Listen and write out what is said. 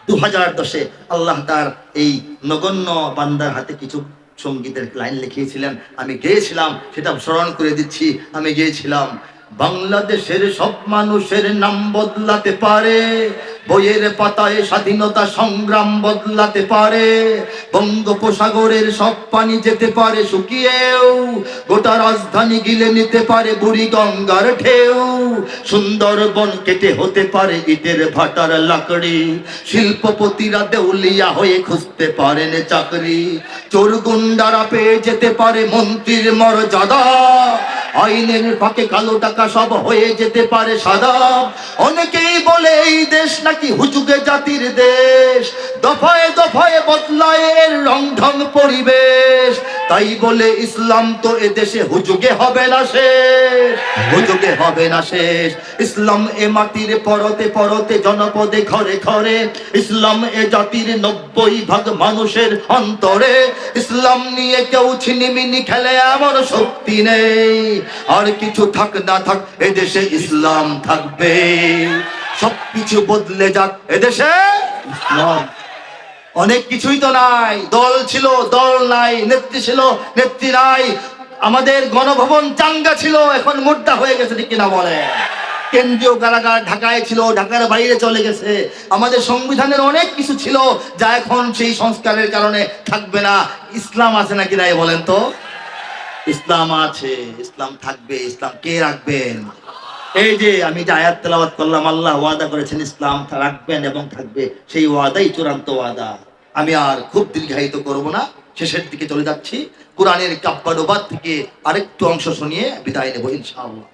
2010-এ আল্লাহ তার এই নগণ্য বান্দার হাতে কিছু সঙ্গীতের লাইন লিখিয়েছিলেন, আমি গেয়েছিলাম, সেটা স্মরণ করে দিচ্ছি। আমি গেয়েছিলাম, বাংলাদেশের সব মানুষের নাম বদলাতে পারে, বইয়ের পাতায় স্বাধীনতা সংগ্রাম বদলাতে পারে, বঙ্গোপসাগরের সব পানি যেতে পারে শুকিয়েও, গোটা রাজধানী গিলে নিতে পারে বুড়ি গঙ্গার ঢেউ, সুন্দরবন কেটে হতে পারে ইটের ভাটার লাকড়ি, শিল্পপতিরা দেউলিয়া হয়ে খুঁজতে পারেন চাকরি, চোর গুন্ডারা পেয়ে যেতে পারে মন্ত্রীর মর্যাদা, আইনের ফাঁকে কালো টাকা সব হয়ে যেতে পারে সাদা। অনেকেই বলে এই দেশ নাকি হুজুগে জাতির দেশ, দফায় দফায় বদলায় এর রং ঢং পরিবেশ, তাই বলে ইসলাম তো এ দেশে হুজুগে হবে না শেষ, হুজুগে হবে না শেষ। ইসলাম এ মাটির পরতে পরতে জনপদে ঘরে ঘরে, ইসলাম এ জাতির 90% মানুষের অন্তরে, ইসলাম নিয়ে কেউ ছিনিমিনি খেলে এমন শক্তি নেই, আর কিছু থাক না থাক এদেশে ইসলাম থাকবে, সবকিছু বদলে যাক এদেশে ইসলাম। অনেক কিছুই তো নাই, দল ছিল দল নাই, নেত্রী ছিল নেত্রী নাই, আমাদের গণভবন চাঙ্গা ছিল এখন মুদ্রা হয়ে গেছে, ঠিক কিনা বলে? কেন্দ্রীয় কারাগার ঢাকায় ছিল, ঢাকার বাইরে চলে গেছে। আমাদের সংবিধানের অনেক কিছু ছিল যা এখন সেই সংস্কারের কারণে থাকবে না। ইসলাম আছে নাকি নাই বলেন তো? ইসলাম আছে, ইসলাম থাকবে। ইসলাম কে রাখবেন? এই যে আমি যে আয়াত তেলাওয়াত করলাম, আল্লাহ ওয়াদা করেছেন ইসলাম রাখবেন এবং থাকবে, সেই ওয়াদাই চূড়ান্ত ওয়াদা। আমি আর খুব দীর্ঘায়িত করব না, শেষের দিকে চলে যাচ্ছি। কোরআনের কাব্যানুবাদ থেকে আরেকটু অংশ শুনিয়ে বিদায় নেব ইনশাআল্লাহ।